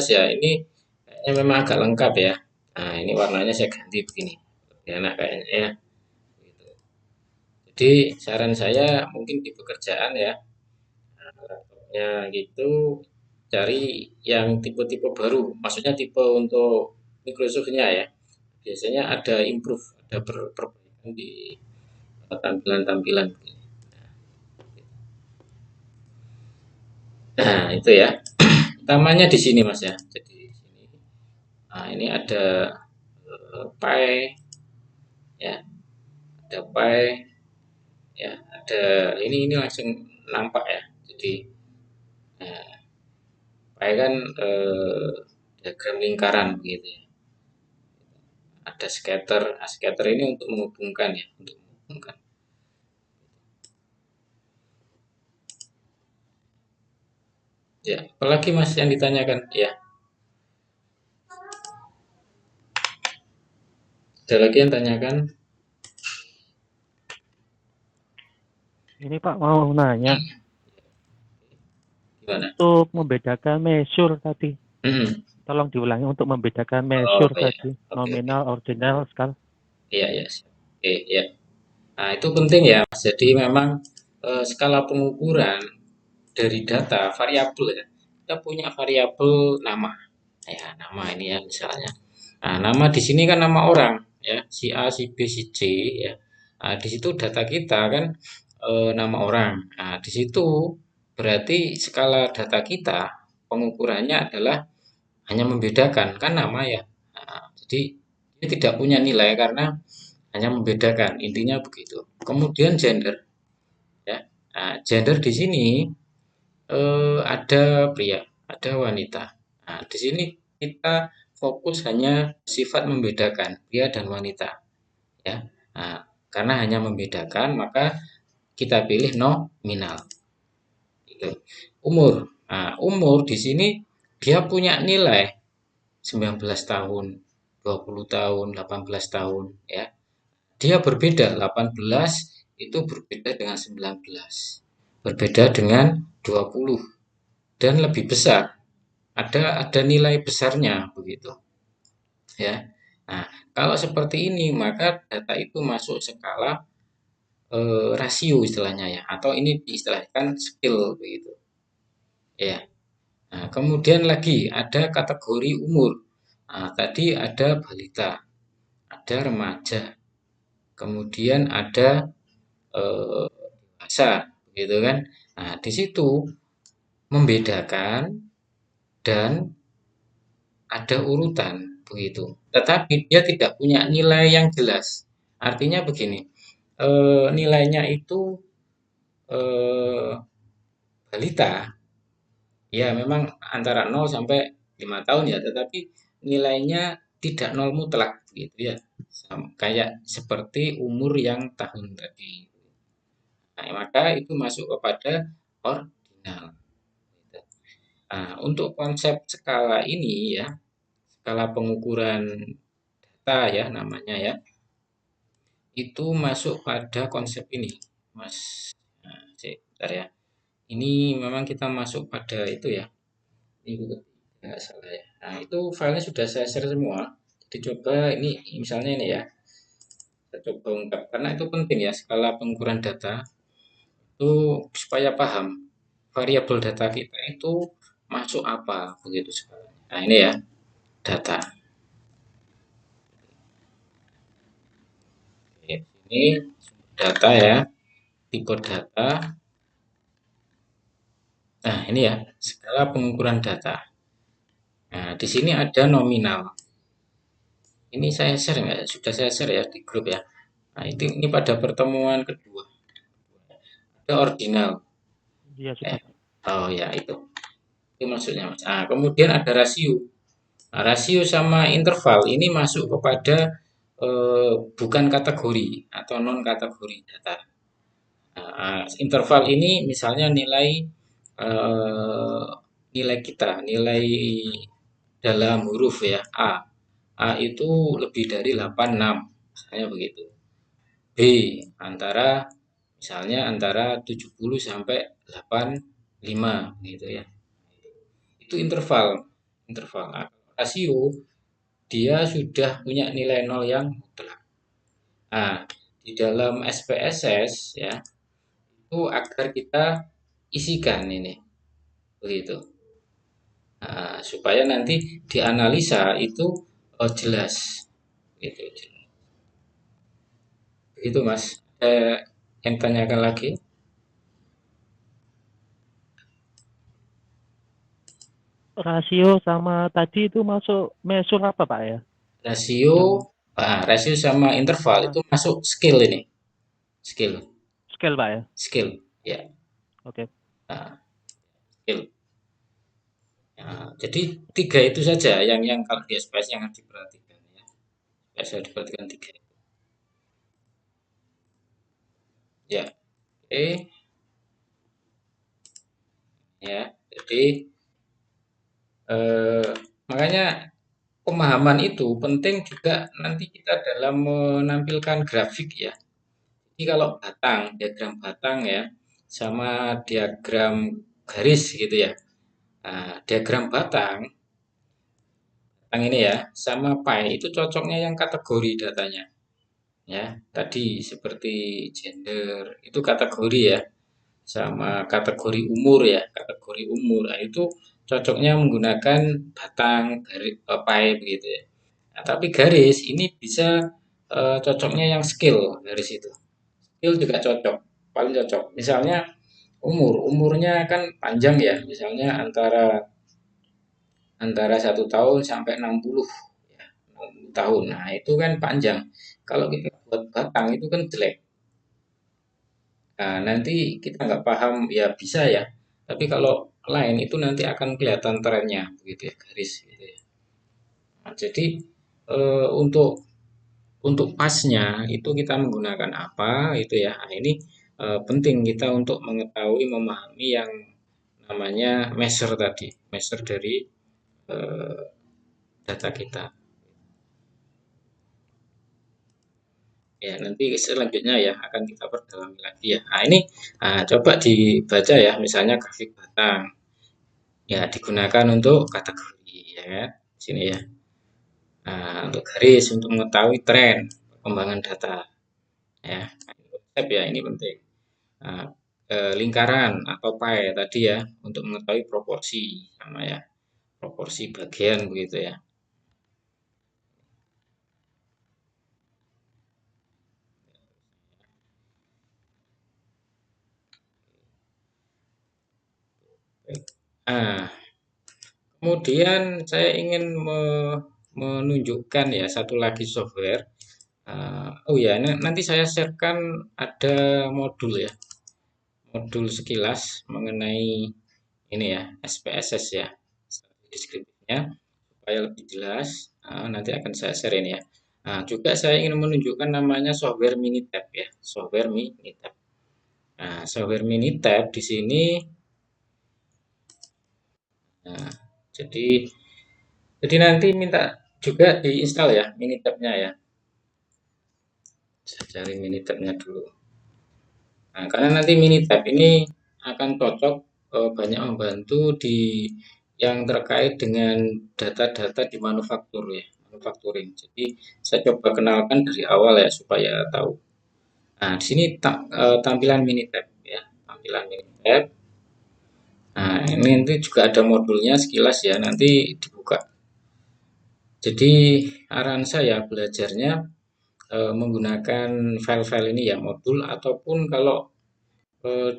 ya, ini kayaknya memang agak lengkap ya. Nah, ini warnanya saya ganti begini. Lebih enak kayaknya ya. Gitu. Jadi saran saya mungkin di pekerjaan ya, laptopnya gitu cari yang tipe-tipe baru. Maksudnya tipe untuk Microsoft-nya ya. Biasanya ada improve, ada perbaikan di tampilan-tampilan. Nah, itu ya. Utamanya di sini Mas ya. Jadi di sini. Nah, ini ada pie ya, ada pie ya, ada ini langsung nampak ya. Jadi nah, pie kan diagram lingkaran gitu ya. Ada scatter. Nah, scatter ini untuk menghubungkan ya, untuk menghubungkan. Ya, apalagi Mas yang ditanyakan? Ya, ada lagi yang tanyakan? Ini Pak mau nanya, Gimana? untuk membedakan measure tadi, Hmm. tolong diulangi untuk membedakan Oh measure ya, tadi, oke oke. nominal, ordinal, skala. Iya ya, oke ya. Nah itu penting ya, Mas. Jadi memang skala pengukuran dari data variabel ya. Kita punya variabel nama. Ya, nama ini ya misalnya. Nah, nama di sini kan nama orang ya, si A, si B, si C ya. Nah, di situ data kita kan nama orang. Nah, di situ berarti skala data kita pengukurannya adalah hanya membedakan kan nama ya. Nah, jadi ini tidak punya nilai karena hanya membedakan, intinya begitu. Kemudian gender ya. Nah, gender di sini ada pria, ada wanita. Nah, di sini kita fokus hanya sifat membedakan pria dan wanita, ya. Nah, karena hanya membedakan, maka kita pilih nominal. Gitu. Umur. Nah, umur di sini dia punya nilai 19 tahun, 20 tahun, 18 tahun, ya. Dia berbeda, 18 itu berbeda dengan 19. Berbeda dengan 20 dan lebih besar. Ada nilai besarnya begitu. Ya. Kalau seperti ini maka data itu masuk skala rasio istilahnya ya, atau ini diistilahkan skill begitu. Ya. Nah, kemudian lagi ada kategori umur. Nah, tadi ada balita, ada remaja, kemudian ada dewasa, gitu kan? Nah, di situ membedakan dan ada urutan begitu. Tetapi dia tidak punya nilai yang jelas. Artinya begini, nilainya itu eh, balita, ya memang antara 0 sampai 5 tahun ya, tetapi nilainya tidak nol mutlak gitu ya. Kayak seperti umur yang tahun tadi. Nah, maka itu masuk kepada ordinal. Nah, untuk konsep skala ini ya, skala pengukuran data ya namanya ya, itu masuk pada konsep ini, Mas. Nah, sebentar ya. Ini memang kita masuk pada itu ya. Minggu ketiga nggak salah ya. Nah, itu filenya sudah saya share semua. Jadi coba ini misalnya ini ya. Saya coba ungkap karena itu penting ya skala pengukuran data itu supaya paham variabel data kita itu masuk apa begitu sekarang. Nah, ini ya data. Oke, ini data ya, tipe data. Nah, ini ya skala pengukuran data. Nah, di sini ada nominal. Ini saya share nggak? Sudah saya share ya di grup ya. Nah, ini pada pertemuan kedua. Ada ordinal. Iya sudah. Oh ya itu. Itu maksudnya Mas. Nah, kemudian ada rasio. Nah, rasio sama interval ini masuk kepada bukan kategori atau non kategori data. Nah, interval ini misalnya nilai nilai kita, nilai dalam huruf ya A. A itu lebih dari 86, misalnya begitu. B antara misalnya antara 70 sampai 85 gitu ya. Itu interval. Interval. Nah, rasio dia sudah punya nilai nol yang mutlak. Nah, di dalam SPSS ya, itu agar kita isikan ini begitu. Nah, supaya nanti dianalisa itu jelas gitu. Begitu Mas. Yang tanyakan lagi. Rasio sama tadi itu masuk measure apa Pak ya? Rasio, Yang rasio sama interval ah, itu masuk skill ini. Skill, scale Pak ya? skill, ya. Oke. Nah, skill. Nah, jadi tiga itu saja yang kalau di SPS yang harus diperhatikan ya. Harus diperhatikan tiga. Ya, oke. Ya, jadi eh, makanya pemahaman itu penting juga nanti kita dalam menampilkan grafik ya. Jadi kalau batang, diagram batang ya, sama diagram garis gitu ya. Nah, diagram batang ini ya, sama pie itu cocoknya yang kategori datanya. Ya, tadi seperti gender itu kategori ya, sama kategori umur ya, kategori umur. Nah, itu cocoknya menggunakan batang garis pie begitu ya. Nah, tapi garis ini bisa cocoknya yang skill garis itu. Skill juga cocok, paling cocok. Misalnya umurnya kan panjang ya, misalnya antara antara 1 tahun sampai 60 ya, 60 tahun. Nah, itu kan panjang. Kalau kita buat batang itu kan jelek. Nah, nanti kita nggak paham ya bisa ya. Tapi kalau lain itu nanti akan kelihatan trennya begitu ya, garis gitu ya. Nah, jadi untuk pasnya itu kita menggunakan apa itu ya. Nah, ini penting kita untuk mengetahui memahami yang namanya measure tadi, measure dari eh, data kita. Ya, nanti selanjutnya ya akan kita perdalami lagi ya. Nah, ini coba dibaca ya, misalnya grafik batang. Ya, digunakan untuk kategori ya kan. Sini ya. Nah, untuk garis untuk mengetahui tren perkembangan data ya. Nah, ini konsep ya, ini penting. Nah, lingkaran atau pie tadi ya untuk mengetahui proporsi sama ya, proporsi bagian begitu ya. Nah, kemudian saya ingin menunjukkan ya satu lagi software. Oh ya, nanti saya sharekan ada modul ya, modul sekilas mengenai ini ya, SPSS ya, deskripsinya supaya lebih jelas. Nanti akan saya share ini ya. Nah, juga saya ingin menunjukkan namanya software Minitab ya, software Minitab. Nah, software Minitab di sini, nah, jadi nanti minta juga diinstal ya Minitabnya ya. Saya cari Minitabnya dulu. Nah, karena nanti Minitab ini akan cocok banyak membantu di yang terkait dengan data-data di manufaktur ya, manufacturing. Jadi saya coba kenalkan dari awal ya supaya tahu. Nah, di sini tampilan Minitab ya, tampilan Minitab. Nah, ini nanti juga ada modulnya sekilas ya, nanti dibuka. Jadi arahan saya belajarnya menggunakan file-file ini ya, modul ataupun kalau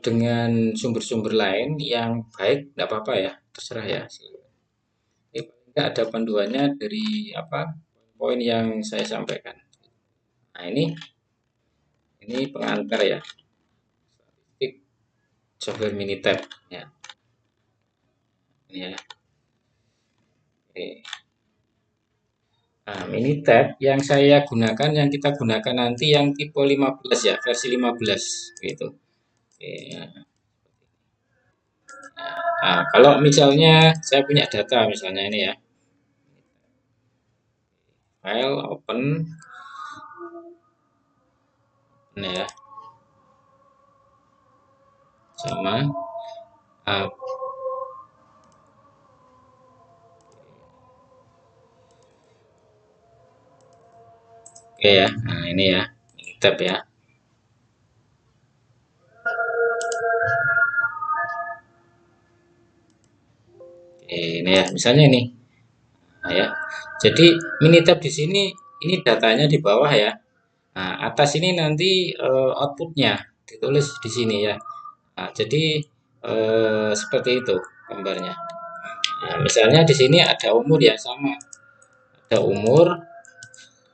dengan sumber-sumber lain yang baik, tidak apa-apa ya, terserah ya. Ini paling nggak ada panduannya dari apa poin yang saya sampaikan. Nah ini pengantar ya, statistik software Minitab ya. Ini ya. Oke. Nah, Minitab yang saya gunakan, yang kita gunakan nanti yang tipe 15 ya, versi 15 gitu. Oke, ya. Nah, kalau misalnya saya punya data misalnya ini ya, file open, ini ya, sama oke ya. Nah, ini ya, Minitab ya. Oke, ini ya, misalnya ini. Nah, ya. Jadi Minitab di sini ini datanya di bawah ya. Nah, atas ini nanti outputnya ditulis di sini ya. Nah, jadi seperti itu gambarnya. Nah, misalnya di sini ada umur ya sama, ada umur,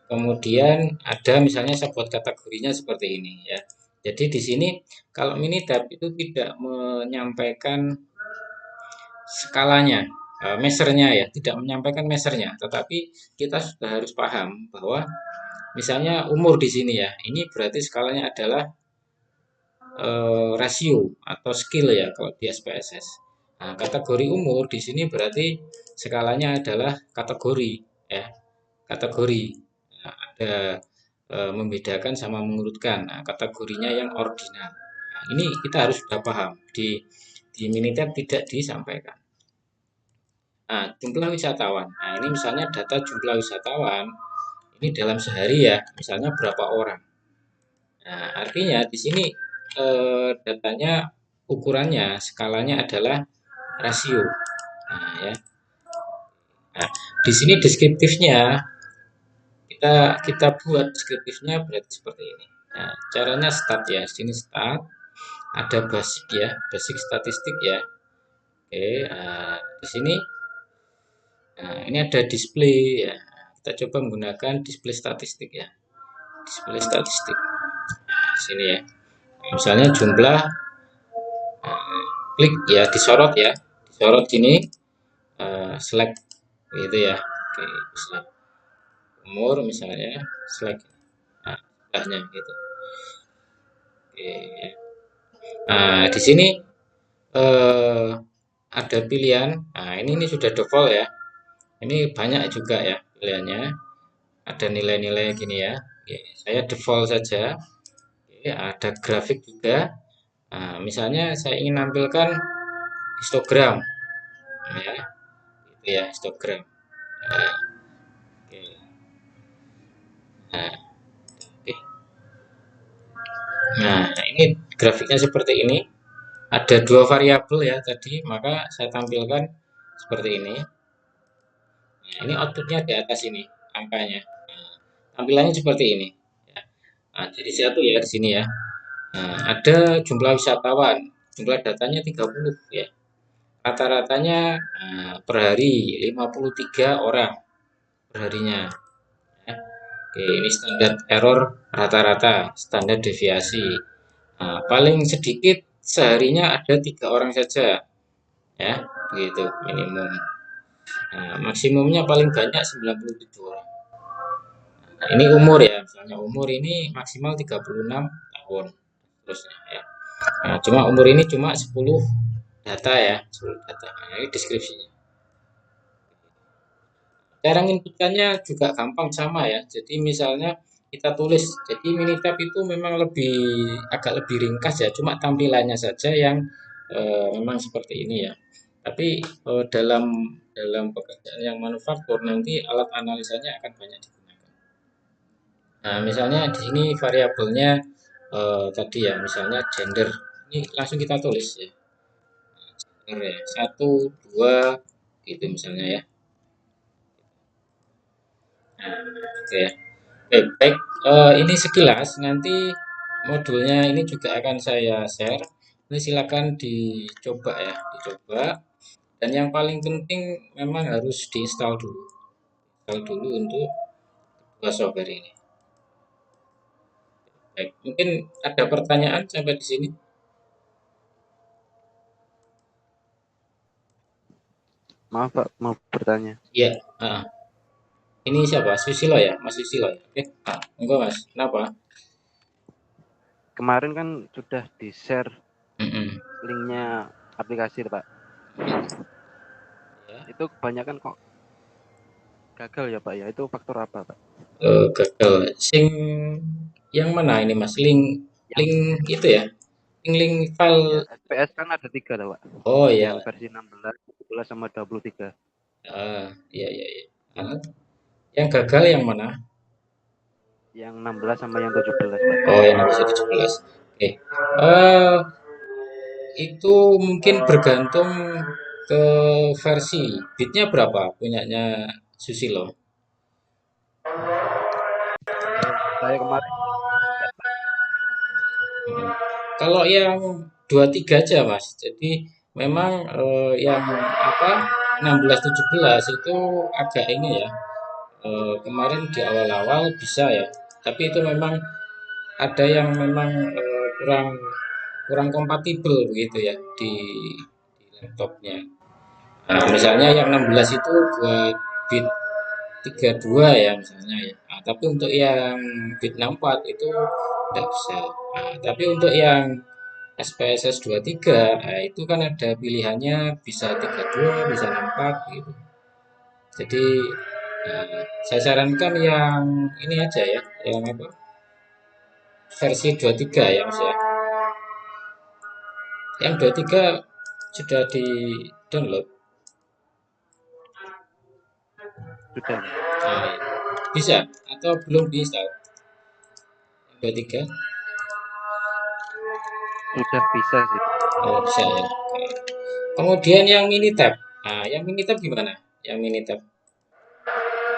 kemudian ada misalnya saya buat kategorinya seperti ini ya. Jadi di sini kalau Minitab itu tidak menyampaikan skalanya, measurenya ya, tidak menyampaikan measurenya, tetapi kita sudah harus paham bahwa misalnya umur di sini ya, ini berarti skalanya adalah rasio atau skill ya kalau di SPSS. Nah, kategori umur di sini berarti skalanya adalah kategori ya, kategori. Nah, ada membedakan sama mengurutkan. Nah, kategorinya yang ordinal. Nah, ini kita harus sudah paham di Minitab tidak disampaikan. Nah, jumlah wisatawan. Nah, ini misalnya data jumlah wisatawan ini dalam sehari ya, misalnya berapa orang. Nah, artinya di sini datanya ukurannya skalanya adalah rasio. Nah, ya. Nah, di sini deskriptifnya kita buat deskriptifnya berarti seperti ini. Nah, caranya start ya. Sini start, ada basic ya, basic statistik ya. Oke, di sini ini ada display ya. Kita coba menggunakan display statistik ya. Display statistik. Nah, sini ya. Misalnya jumlah klik ya, disorot ya. Disorot sini select gitu ya. Oke, bisa umur misalnya select. Nah, sebelahnya gitu. Oke. Nah, di sini ada pilihan. Nah, ini sudah default ya. Ini banyak juga ya pilihannya. Ada nilai-nilai gini ya. Oke, saya default saja. Oke, ada grafik juga. Nah, misalnya saya ingin nampilkan histogram, ya, gitu ya histogram. Nah, oke. Nah, oke. Nah, ini grafiknya seperti ini. Ada dua variabel ya tadi, maka saya tampilkan seperti ini. Nah, ini outputnya di atas ini angkanya. Nah, tampilannya seperti ini. Ya. Nah, jadi satu ya di sini ya. Nah, ada jumlah wisatawan, jumlah datanya 30 ya. Rata-ratanya per hari 53 orang perharinya. Ya. Oke, ini standar error rata-rata, standar deviasi. Nah, paling sedikit seharinya ada 3 orang saja, ya, begitu minimum. Nah, maksimumnya paling banyak 97 orang. Nah, ini umur ya, misalnya umur ini maksimal 36 tahun, terusnya ya. Nah, cuma umur ini cuma 10 data ya, 10 data. Nah, ini deskripsinya. Cara inputkannya juga gampang sama ya. Jadi misalnya kita tulis, jadi Minitab itu memang agak lebih ringkas ya, cuma tampilannya saja yang memang seperti ini ya. Tapi dalam dalam pekerjaan yang manufaktur nanti alat analisanya akan banyak digunakan. Nah, misalnya di sini variabelnya tadi ya, misalnya gender. Ini langsung kita tulis ya. Gender ya, 1, 2 gitu misalnya ya. Nah, oke ya. Baik, ini sekilas nanti modulnya ini juga akan saya share. Ini silakan dicoba ya, dicoba. Dan yang paling penting memang harus diinstal dulu. Install dulu untuk kedua software ini. Baik, mungkin ada pertanyaan sampai di sini? Maaf Pak, mau bertanya. Iya. Ini siapa? Susilo ya, Mas Susilo ya. Oke. Enggak Mas. Kenapa? Kemarin kan sudah di-share Mm-mm. linknya aplikasi Pak. Ya. Itu kebanyakan kok gagal ya Pak ya. Itu faktor apa Pak? Gagal. Yang mana ini Mas? Yang Link itu ya? Link ya, file. SPS kan ada 3 lah Pak. Oh Yang ya. versi 16, 17 sama 23. Iya iya iya. Yang gagal yang mana? Yang 16 sama yang 17 Pak. Oh, yang 17. Oke. Eh, itu mungkin bergantung ke versi. Bitnya berapa punyanya Susilo? Saya kemarin Kalau yang 23 aja Mas. Jadi memang yang apa 16 17 itu agak ini ya. Kemarin di awal-awal bisa ya. Tapi itu memang ada yang memang kurang kurang kompatibel begitu ya di laptopnya. Nah, misalnya yang 16 itu buat bit 32 ya misalnya ya. Nah, tapi untuk yang bit 64 itu tidak bisa. Nah, tapi untuk yang SPSS 23 nah, itu kan ada pilihannya bisa 32, bisa 64 gitu. Jadi saya sarankan yang ini aja ya, yang apa? Versi 23 ya Mas ya. Yang 23 sudah di-download. sudah Pak. Nah, bisa atau belum diinstal? Yang 23? Sudah bisa sih. Oh, bisa ya. Oke. Kemudian yang Minitab. Nah, yang Minitab gimana? Yang Minitab.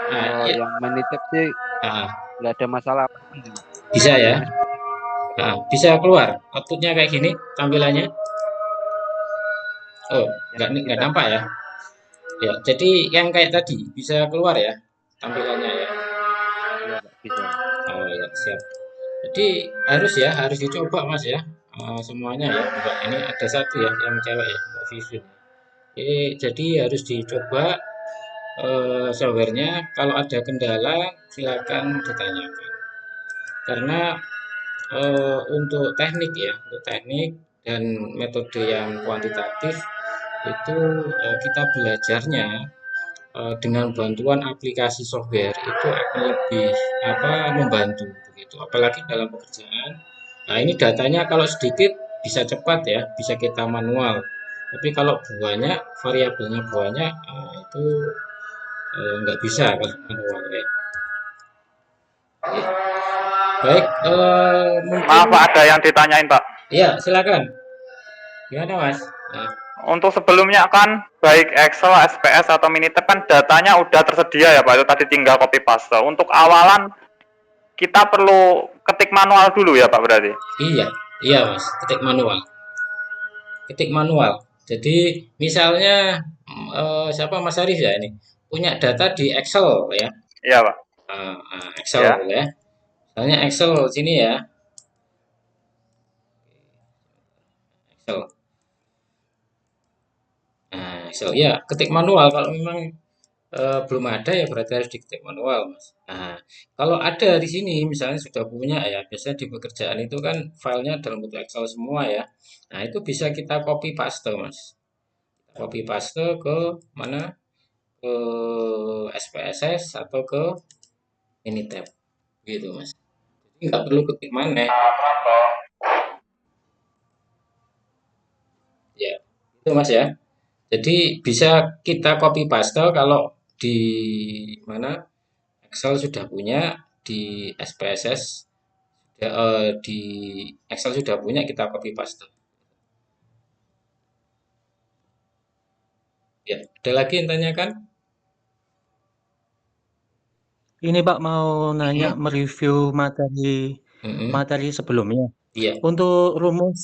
Nah, Kalau ya. yang Minitab sih Ah, nggak ada masalah apapun sih Pak. bisa ya. Tampilannya seperti Bisa keluar. Outputnya kayak gini tampilannya. Oh, yang nggak Minitab. nampak ya. Ya, jadi yang kayak tadi bisa keluar ya tampilannya ya. Iya Pak, bisa. Oh ya, siap. Jadi harus dicoba Mas ya. Semuanya ya. Mbak ini ada satu ya yang cewek ya, Mbak Vivin. Jadi harus dicoba softwarenya. Kalau ada kendala silakan ditanyakan. Karena untuk teknik dan metode yang kuantitatif itu kita belajarnya dengan bantuan aplikasi software itu akan lebih membantu begitu. Apalagi dalam pekerjaan. Nah, ini datanya kalau sedikit bisa cepat ya, bisa kita manual. Tapi kalau banyak, variabelnya banyak, itu nggak bisa kalau manual ya. Oke. Baik, mungkin Maaf Pak, ada yang ditanyain Pak. ya silakan. Gimana Mas? Nah, Untuk sebelumnya kan baik Excel, SPS atau Minitab kan datanya udah tersedia ya Pak. Itu tadi tinggal copy paste. Untuk awalan kita perlu ketik manual dulu ya Pak berarti. iya, iya Mas, ketik manual. Ketik manual. Jadi misalnya siapa Mas Arif ya ini punya data di Excel ya. Iya Pak. Excel Ya. ya. Misalnya Excel sini ya. Excel. Nah, Excel ya, ketik manual kalau memang belum ada ya berarti harus diketik manual, Mas. Nah, kalau ada di sini misalnya sudah punya ya, biasanya di pekerjaan itu kan filenya dalam bentuk Excel semua ya. Nah, itu bisa kita copy paste, Mas. Copy paste ke mana? Ke SPSS atau ke Minitab gitu, Mas. Jadi nggak perlu ketik mana ya. Itu Mas ya. Jadi bisa kita copy paste kalau di mana Excel sudah punya, di SPSS di Excel sudah punya kita copy paste. Ya, ada lagi yang tanyakan? Ini Pak mau nanya Hmm, mereview materi hmm, materi sebelumnya. iya, Untuk rumus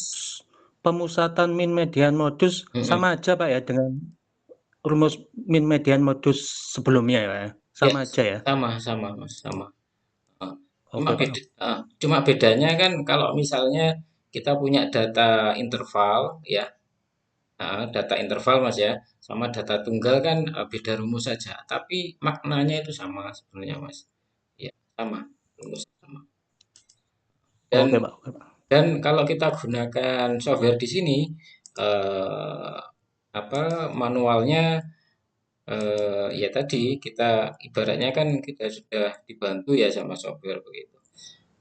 pemusatan min median modus hmm, sama aja Pak ya dengan rumus min median modus sebelumnya ya? ya, Sama aja ya? sama Mas, sama. Ah, Cuma Oke beda, Pak. cuma bedanya kan kalau misalnya kita punya data interval ya, data interval Mas ya, sama data tunggal kan beda rumus saja, tapi maknanya itu sama sebenarnya Mas. Ya, sama, rumus sama. Dan Oke Pak. Oke Pak. Dan kalau kita gunakan software di sini, eh, apa manualnya ya tadi kita ibaratnya kan kita sudah dibantu ya sama software begitu.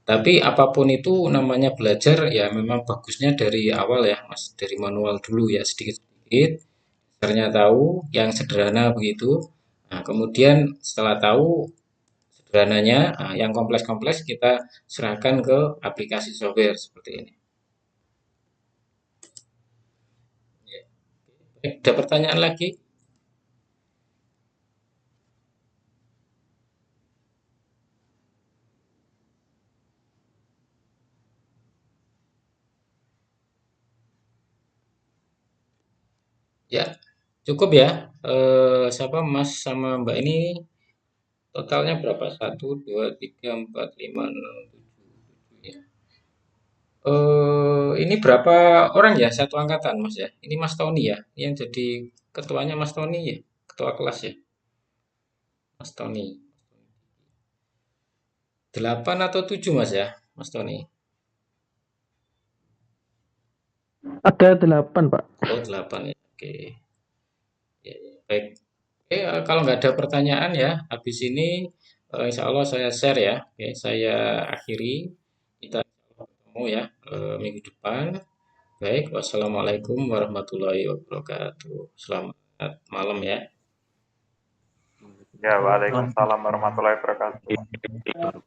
Tapi apapun itu namanya belajar ya memang bagusnya dari awal ya Mas, dari manual dulu ya sedikit-sedikit. Dasarnya tahu yang sederhana begitu. Nah, kemudian setelah tahu sederhananya, yang kompleks-kompleks kita serahkan ke aplikasi software seperti ini. Ya. Ada pertanyaan lagi? Ya, cukup ya. Siapa Mas sama Mbak ini totalnya berapa? Satu, 2, 3, 4, 5, 6, 7 ya. Ini berapa orang ya satu angkatan Mas ya? Ini Mas Tony ya, yang jadi ketuanya Mas Tony ya, ketua kelas ya, Mas Tony. 8 atau 7 Mas ya, Mas Tony? Ada 8 Pak. Oh 8 ya, oke. Ya, ya. Baik. Oke, kalau nggak ada pertanyaan ya, habis ini insya Allah saya share ya. Oke, saya akhiri. Kita ketemu ya minggu depan. Baik, wassalamualaikum warahmatullahi wabarakatuh. Selamat malam ya. Ya, Waalaikumsalam warahmatullahi wabarakatuh. Waalaikumsalam.